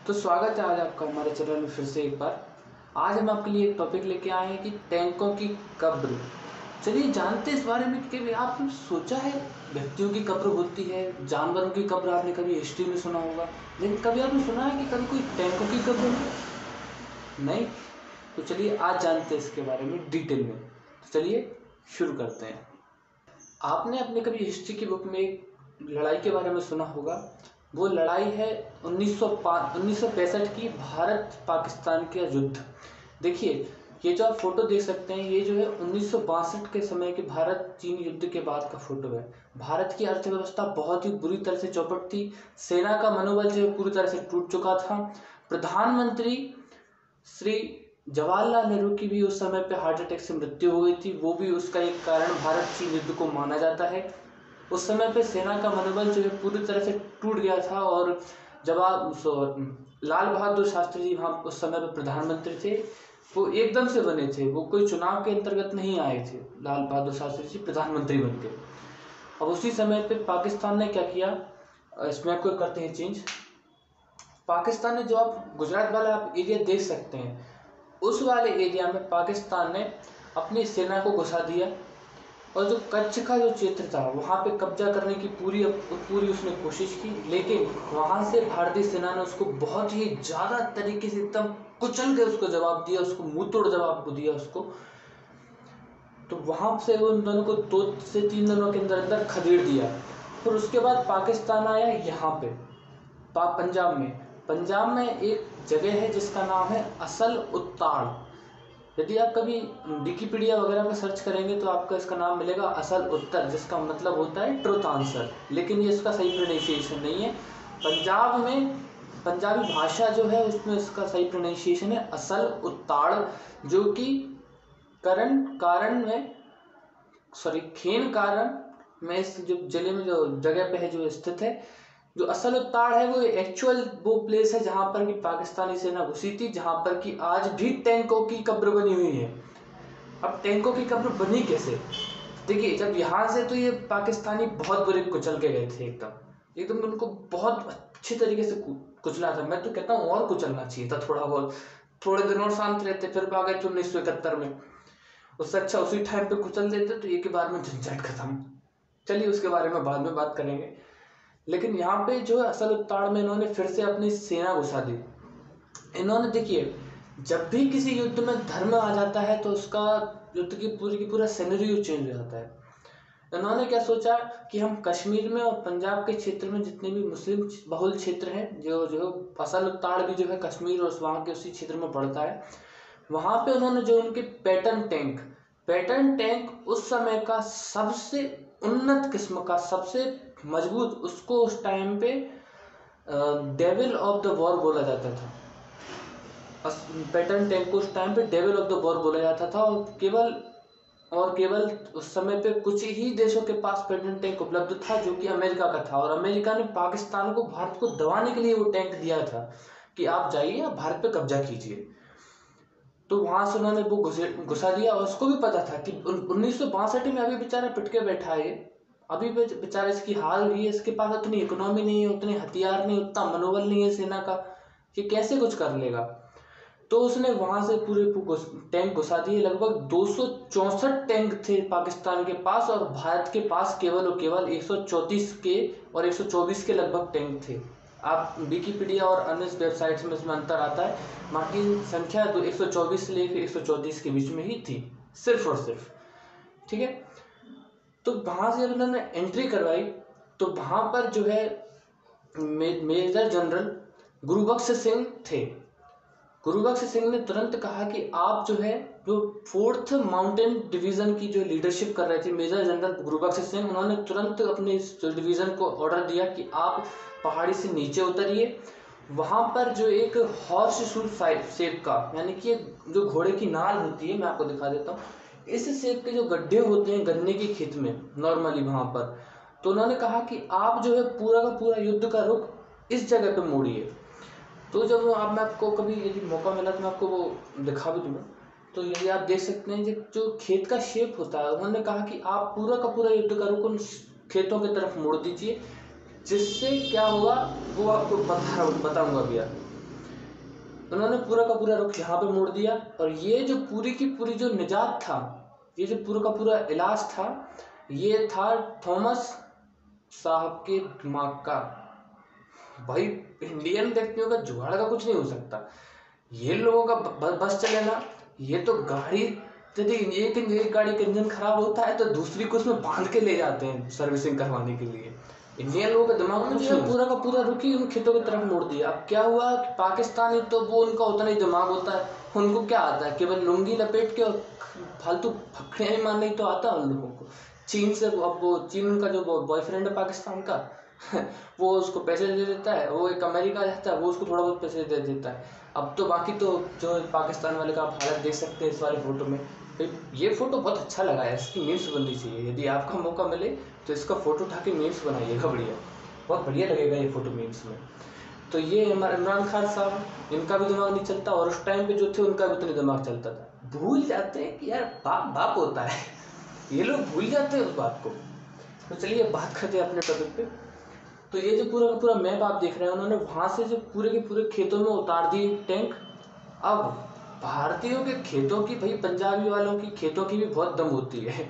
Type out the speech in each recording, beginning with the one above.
तो स्वागत है आज आपका हमारे चैनल में फिर से एक बार। आज हम आपके लिए एक टॉपिक लेके आए हैं कि टैंकों की कब्र। चलिए जानते हैं इस बारे में कि आपने सोचा है व्यक्तियों की कब्र होती है, जानवरों की कब्र आपने कभी हिस्ट्री में सुना होगा, लेकिन कभी आपने सुना है कि कभी कोई टैंकों की कब्र हो? नहीं। तो चलिए आज जानते हैं इसके बारे में डिटेल में। तो चलिए शुरू करते हैं। आपने अपने कभी हिस्ट्री की बुक में एक लड़ाई के बारे में सुना होगा। वो लड़ाई है 1965 की भारत पाकिस्तान के युद्ध। देखिए ये जो आप फोटो देख सकते हैं, ये जो है 1962 के समय के भारत चीन युद्ध के बाद का फोटो है। भारत की अर्थव्यवस्था बहुत ही बुरी तरह से चौपट थी। सेना का मनोबल जो है पूरी तरह से टूट चुका था। प्रधानमंत्री श्री जवाहरलाल नेहरू की भी उस समय पे हार्ट अटैक से मृत्यु हो गई थी। वो भी उसका एक कारण भारत चीन युद्ध को माना जाता है। उस समय पे सेना का मनोबल जो है पूरी तरह से टूट गया था। और लाल बहादुर शास्त्री जी वहाँ उस समय पे प्रधानमंत्री थे। वो एकदम से बने थे, वो कोई चुनाव के अंतर्गत नहीं आए थे। लाल बहादुर शास्त्री जी प्रधानमंत्री बन के। अब उसी समय पे पाकिस्तान ने क्या किया, इसमें आपको करते हैं चेंज। पाकिस्तान ने जो आप गुजरात वाला आप एरिया देख सकते हैं, उस वाले एरिया में पाकिस्तान ने अपनी सेना को घुसा दिया और जो कच्छ का जो क्षेत्र था वहाँ पे कब्जा करने की पूरी उसने कोशिश की। लेकिन वहाँ से भारतीय सेना ने उसको बहुत ही ज़्यादा तरीके से एकदम कुचल के उसको जवाब दिया, उसको मुंह तोड़ जवाब को दिया उसको। तो वहाँ से उन दोनों को 2 से 3 दिनों के अंदर अंदर खदेड़ दिया। फिर उसके बाद पाकिस्तान आया यहाँ पे पंजाब में एक जगह है जिसका नाम है असल उत्ताड़। यदि आप कभी विकिपीडिया वगैरह में सर्च करेंगे तो आपको इसका नाम मिलेगा असल उत्तर, जिसका मतलब होता है ट्रुथ आंसर, लेकिन ये इसका सही प्रोनाउंसिएशन नहीं है। पंजाब में पंजाबी भाषा जो है उसमें इसका सही प्रोनाउंसिएशन है असल उत्ताड़, जो कि खेन कारण में इस जो जिले में जो जगह पे है जो स्थित है। जो असल उत्ताड़ है वो एक्चुअल वो प्लेस है जहां पर कि पाकिस्तानी सेना घुसी थी, जहां पर कि आज भी टैंकों की कब्र बनी हुई है। अब टैंकों की कब्र बनी कैसे? देखिए जब यहाँ से तो ये पाकिस्तानी बहुत बुरे कुचल के गए थे, एकदम उनको बहुत अच्छे तरीके से कुचला था। मैं तो कहता हूँ और कुचलना चाहिए था थोड़ा बहुत, थोड़े दिन और शांत रहते, फिर भाग गए थे 1971 में। उससे अच्छा उसी टाइम पे कुचल देते तो एक ही बार में झंझट खत्म। चलिए उसके बारे में बाद में बात करेंगे। लेकिन यहाँ पे जो है असल उत्ताड़ में इन्होंने फिर से अपनी सेना घुसा दी। इन्होंने देखिए जब भी किसी युद्ध में धर्म आ जाता है तो उसका युद्ध की पूरा सिनेरियो चेंज हो जाता है। इन्होंने क्या सोचा कि हम कश्मीर में और पंजाब के क्षेत्र में जितने भी मुस्लिम बहुल क्षेत्र हैं, जो असल उत्ताड़ भी जो है कश्मीर और वहाँ के उसी क्षेत्र में पड़ता है, वहाँ पे उन्होंने जो उनके पैटर्न टैंक उस समय का सबसे उन्नत किस्म का सबसे मजबूत, उसको उस टाइम पे डेविल ऑफ द वॉर बोला जाता था। पैटर्न टैंक को उस टाइम पे डेविल ऑफ द वॉर बोला जाता था। और केवल उस समय पे कुछ ही देशों के पास पैटर्न टैंक उपलब्ध था, जो कि अमेरिका का था। और अमेरिका ने पाकिस्तान को भारत को दबाने के लिए वो टैंक दिया था कि आप जाइए, आप भारत पे कब्जा कीजिए। तो वहां से उन्होंने वो घुसा दिया। और उसको भी पता था कि 1962 में अभी बेचारा पिट के बैठा है, अभी बेचारा इसकी हाल हुई है, इसके पास उतनी इकोनॉमी नहीं है, उतने हथियार नहीं, उतना मनोबल नहीं है सेना का कि कैसे कुछ कर लेगा। तो उसने वहां से पूरे टैंक घुसा दिए। लगभग 264 टैंक थे पाकिस्तान के पास और भारत के पास केवल और केवल 134 के और 124 के लगभग टैंक थे। आप विकिपीडिया और अन्य वेबसाइट्स में इसमें अंतर आता है। वहाँ की संख्या 124 से लेकर 134 के बीच में ही थी, सिर्फ और सिर्फ। ठीक है। तो वहां से जब उन्होंने एंट्री करवाई तो वहां पर जो है मेजर जनरल गुरुबख्श सिंह थे। गुरुबख्श सिंह ने तुरंत कहा कि आप जो है जो 4th माउंटेन डिवीजन की जो लीडरशिप कर रहे थे मेजर जनरल गुरुबख्श सिंह, उन्होंने तुरंत अपने डिवीजन को ऑर्डर दिया कि आप पहाड़ी से नीचे उतरिए। वहां पर जो एक हॉर्स शू शेप का, यानी कि जो घोड़े की नाल होती है, मैं आपको दिखा देता हूँ, इस शेप के जो गड्ढे होते हैं गन्ने के खेत में नॉर्मली वहां पर, तो उन्होंने कहा कि आप जो है पूरा का पूरा युद्ध का रुख इस जगह पे मोड़िए। तो जब आप, मैं आपको कभी यदि मौका मिला तो मैं आपको वो दिखा भी दूंगा। तो यदि आप देख सकते हैं जो खेत का शेप होता है, उन्होंने कहा कि आप पूरा का पूरा युद्ध का रुख उन खेतों की तरफ मोड़ दीजिए, जिससे क्या होगा वो आपको बताऊंगा भैया। उन्होंने पूरा का पूरा रुख यहाँ पे मोड़ दिया। और ये जो पूरी की पूरी जो निजात था, ये जो पूरा का पूरा इलाज था, ये था थॉमस साहब के दिमाग का। भाई इंडियन व्यक्तियों का जुगाड़ का कुछ नहीं हो सकता। ये लोगों का बस चले ना, ये तो गाड़ी, यदि एक गाड़ी का इंजन खराब होता है तो दूसरी को उसमें बांध के ले जाते हैं सर्विसिंग करवाने के लिए। इंडियन लोगों का दिमाग में जो पूरा का पूरा रुक ही उन खेतों की तरफ मोड़ दिया। अब क्या हुआ कि पाकिस्तानी तो वो उनका उतना ही दिमाग होता है, उनको क्या आता है, केवल लुंगी लपेट के और फालतू फकड़ियाँ ही मारने ही तो आता है उन लोगों को। चीन से, अब वो चीन का जो बॉयफ्रेंड है पाकिस्तान का वो उसको पैसे दे देता है, वो एक अमेरिका रहता है, वो उसको थोड़ा बहुत पैसे दे देता है। अब तो बाकी तो जो पाकिस्तान वाले का आप हालत देख सकते हैं इस वाले फोटो में। ये फोटो बहुत अच्छा लगा है, इसकी मीम्स बननी चाहिए। यदि आपका मौका मिले तो इसका फोटो उठा के मीम्स बनाइएगा, बढ़िया, बहुत बढ़िया लगेगा ये फोटो मीम्स में। तो ये हमारे इमरान खान साहब, इनका भी दिमाग नहीं चलता, और उस टाइम पे जो थे उनका भी उतना दिमाग चलता था। भूल जाते हैं कि यार बाप बाप होता है, ये लोग भूल जाते हैं उस बात को। तो चलिए बात करते हैं अपने टॉपिक पे। तो ये जो पूरा का पूरा मैप आप देख रहे हैं, उन्होंने वहां से जो पूरे के पूरे खेतों में उतार दिए टैंक। अब भारतीयों के खेतों की, भाई पंजाबी वालों की खेतों की भी बहुत दम होती है।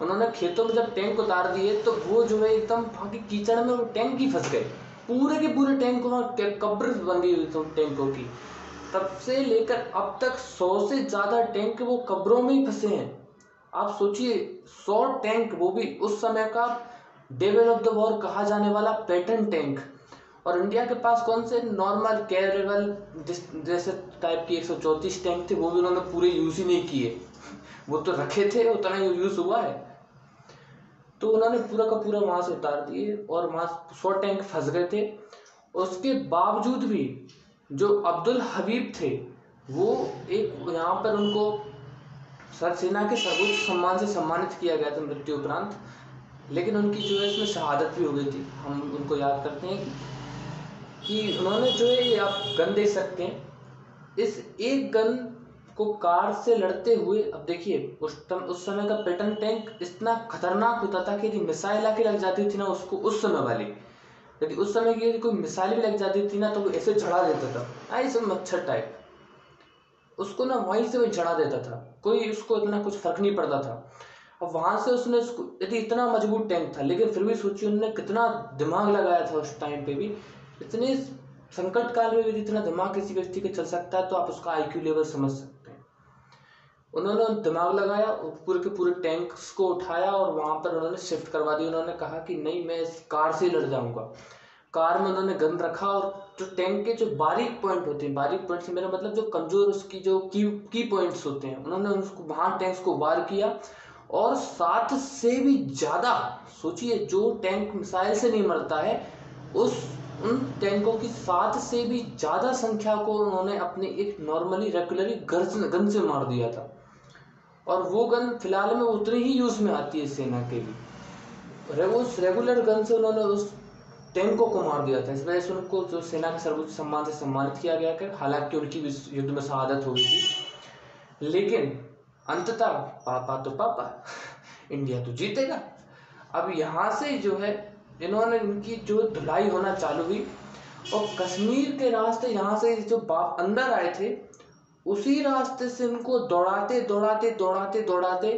उन्होंने खेतों में जब टैंक उतार दिए तो वो जो है एकदम वहाँ की कीचड़ में वो टैंक ही फंस गए, पूरे के पूरे टैंक वहाँ कब्र बन गई हुई थी टैंकों की। तब से लेकर अब तक 100 से ज्यादा टैंक वो कब्रों में ही फंसे हैं। आप सोचिए 100 टैंक, वो भी उस समय का डेविल ऑफ द वॉर कहा जाने वाला पैटर्न टैंक। और इंडिया के पास कौन से नॉर्मल कैरेबल जैसे टाइप की 134 टैंक थे, वो भी उन्होंने पूरे यूज ही नहीं किए, वो तो रखे थे, उतना ही यूज हुआ है। तो उन्होंने पूरा का पूरा वहां से उतार दिए और वहां 100 टैंक फंस गए थे। उसके बावजूद भी जो अब्दुल हबीब थे, वो एक यहाँ पर उनको सेना के सर्वोच्च सम्मान से सम्मानित किया गया था मृत्यु उपरांत। लेकिन उनकी जो है इसमें शहादत भी हो गई थी। हम उनको याद करते हैं कि उन्होंने जो है, ये आप गन देख सकते हैं, इस एक गन को कार से लड़ते हुए, अब देखिए उस समय का पैटर्न टैंक इतना खतरनाक होता था कि यदि मिसाइल आके लग जाती थी ना उसको, उस समय वाली, यदि उस समय की यदि कोई मिसाइल भी लग जाती थी ना तो वो ऐसे झड़ा देता था, ऐसे मच्छर टाइप, उसको ना वहीं से वही झड़ा देता था, कोई उसको इतना कुछ फर्क नहीं पड़ता था। अब वहां से उसने उसको, यदि इतना मजबूत टैंक था, लेकिन फिर भी सोचिए उन्होंने कितना दिमाग लगाया था उस टाइम पे भी। इतने संकट काल में भी इतना दिमाग किसी व्यक्ति के चल सकता है तो आप उसका IQ लेवल समझ सकते हैं। उन्होंने दिमाग लगाया और पूरे के पूरे टैंक्स को उठाया और वहां पर उन्होंने शिफ्ट करवा दिया। उन्होंने कहा कि नहीं, मैं इस कार से लड़ जाऊंगा। कार में उन्होंने गन रखा और जो टैंक के जो बारीक पॉइंट होते हैं, बारीक पॉइंट से मेरा मतलब जो कमजोर उसकी जो की पॉइंट्स होते हैं, उन्होंने उसको वहां टैंक्स को वार किया। और 7 से भी ज्यादा, सोचिए जो टैंक मिसाइल से नहीं मरता है, उन टैंकों की 7 से भी ज्यादा संख्या को उन्होंने अपने एक नॉर्मली रेगुलरी गन से मार दिया था। और वो गन फिलहाल में उतनी ही यूज में आती है सेना के लिए। उस रेगुलर गन से उन्होंने उस टैंकों को मार दिया था। इस वजह से उनको जो सेना के सर्वोच्च सम्मान से सम्मानित किया गया था। हालांकि उनकी भी युद्ध में शहादत हो गई थी, लेकिन अंततः पापा तो पापा, इंडिया तो जीतेगा। अब यहाँ से जो है इन्होंने, इनकी जो धुलाई होना चालू हुई और कश्मीर के रास्ते यहाँ से जो बाप अंदर आए थे, उसी रास्ते से इनको दौड़ाते दौड़ाते दौड़ाते दौड़ाते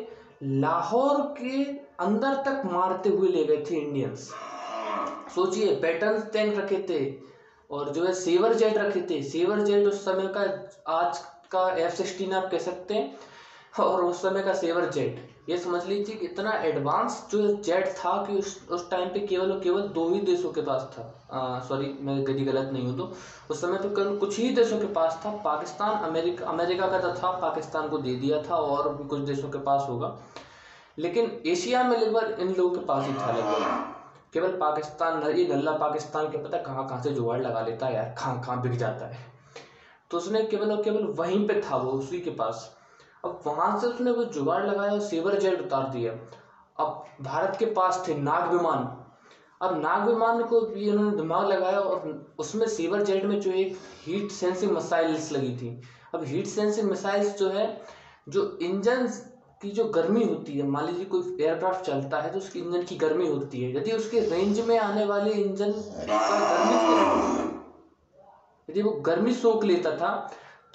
लाहौर के अंदर तक मारते हुए ले गए थे इंडियंस। सोचिए पैटर्न टैंक रखे थे और जो है सेवर जेट रखे थे। सेवर जेट उस समय का, आज का F-16 आप कह सकते हैं, और उस समय का सेवर जेट, ये समझ लीजिए कि इतना एडवांस जो जेट था कि उस टाइम पे केवल और केवल 2 ही देशों के पास था। सॉरी, मैं यदि गलत नहीं हूँ तो उस समय पे केवल कुछ ही देशों के पास था। पाकिस्तान, अमेरिका का तो था, पाकिस्तान को दे दिया था, और भी कुछ देशों के पास होगा, लेकिन एशिया में लगभग इन लोगों के पास ही था लगभग। केवल पाकिस्तान, ये नल्ला पाकिस्तान के पता कहाँ कहाँ से जुगाड़ लगा लेता है यार, कहाँ कहाँ बिक जाता है। तो उसने केवल और केवल वहीं पे था, वो उसी के पास। अब वहां से उसने वो जुगाड़ लगाया और सेवर जेट उतार दिया। अब भारत के पास थे नाग विमान। अब नाग विमान को भी उन्होंने दिमाग लगाया और उसमें सेवर जेट में जो एक हीट सेंसिंग मिसाइल्स लगी थी। अब हीट सेंसिंग मिसाइल्स जो है, जो इंजन की जो गर्मी होती है, मान लीजिए कोई एयरक्राफ्ट चलता है तो उसकी इंजन की गर्मी होती है, यदि उसके रेंज में आने वाले इंजन का गर्मी यदि वो गर्मी सोख लेता था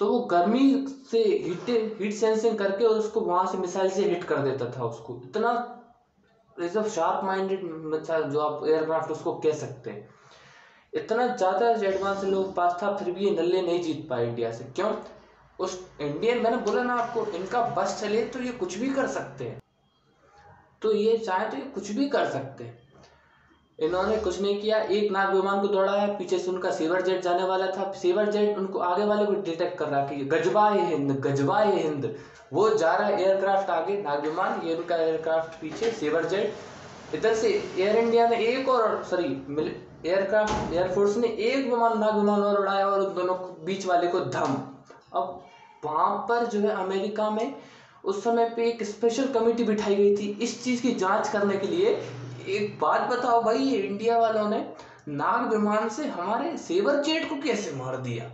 तो वो गर्मी से हीट सेंसिंग करके और उसको वहां से मिसाइल से हिट कर देता था उसको। इतना शार्प माइंडेड जो आप एयरक्राफ्ट उसको कह सकते हैं, इतना ज्यादा एडवांस लोग पास था, फिर भी ये नल्ले नहीं जीत पाए इंडिया से। क्यों? उस इंडियन, मैंने बोला ना आपको, इनका बस चले तो ये कुछ भी कर सकते हैं, तो ये चाहे तो ये कुछ भी कर सकते हैं। इन्होंने कुछ नहीं किया, एक नाग विमान को दौड़ाया, पीछे से उनका सेवर जेट जाने वाला था, सेवर जेट उनको आगे वाले को डिटेक्ट कर रहा कि गजबाए हिंद, गजबाए हिंद, वो जा रहा है एयरक्राफ्ट आगे, नाग विमान, ये उनका एयरक्राफ्ट पीछे, सेवर जेट। इधर से एयर इंडिया ने एक और, सॉरी एयरक्राफ्ट, एयरफोर्स ने एक विमान, नाग विमान और उड़ाया और उन दोनों बीच वाले को धम। अब वहां पर जो है अमेरिका में उस समय पे एक स्पेशल कमेटी बिठाई गई थी इस चीज की जांच करने के लिए। एक बात बताओ भाई, ये इंडिया वालों ने नाग विमान से हमारे सेवर जेट को कैसे मार दिया?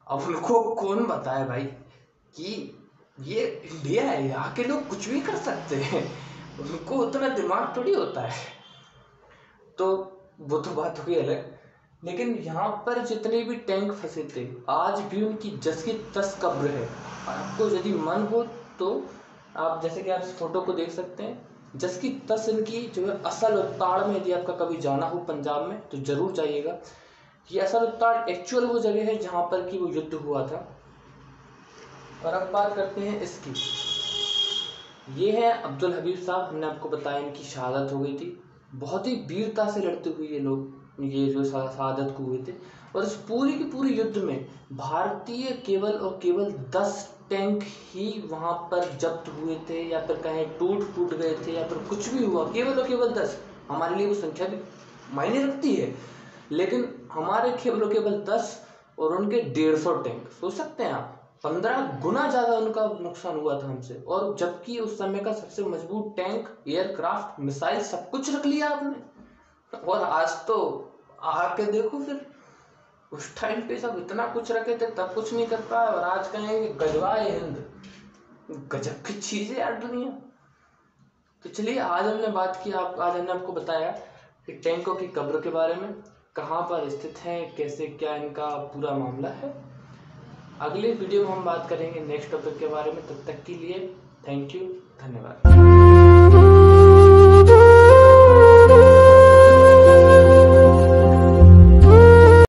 अब उनको कौन बताए भाई कि ये इंडिया है, यहाँ के लोग कुछ भी कर सकते हैं, उनको उतना दिमाग थोड़ी होता है। तो वो तो बात हो गई अलग, लेकिन यहाँ पर जितने भी टैंक फंसे थे आज भी उनकी जस की तस कब्र है। आपको यदि मन हो तो आप, जैसे कि आप इस फोटो को देख सकते हैं, जस की तस इनकी जो है असल उत्ताड़ में, यदि आपका कभी जाना हो पंजाब में तो जरूर जाइएगा। ये असल उत्ताड़ एक्चुअल वो जगह है जहाँ पर कि वो युद्ध हुआ था। और अब बात करते हैं इसकी, ये है अब्दुल हबीब साहब, हमने आपको बताया इनकी शहादत हो गई थी। बहुत ही वीरता से लड़ते हुए ये लोग, ये जो शहादत को हुए थे। और इस पूरी की पूरी युद्ध में भारतीय केवल और केवल 10 टैंक ही वहां पर जब्त हुए थे, या फिर कहें टूट गए थे, या फिर कुछ भी हुआ, केवल और केवल 10। हमारे लिए वो संख्या भी मायने रखती है, लेकिन हमारे केवल और केवल 10 और उनके 150 टैंक। सोच सकते हैं आप, 15 गुना ज्यादा उनका नुकसान हुआ था हमसे। और जबकि उस समय का सबसे मजबूत टैंक, एयरक्राफ्ट, मिसाइल, सब कुछ रख लिया आपने। और आज तो आके देखो, फिर उस टाइम पे सब इतना कुछ रखे थे तब कुछ नहीं कर पाया, और आज कहेंगे गजवाए हिंद। गजब की चीज है यार दुनिया। तो चलिए, आज हमने बात की, आज हमने आपको बताया कि टैंकों की कब्र के बारे में, कहाँ पर स्थित है, कैसे क्या इनका पूरा मामला है। अगले वीडियो में हम बात करेंगे नेक्स्ट टॉपिक के बारे में। तब तक के लिए थैंक यू, धन्यवाद।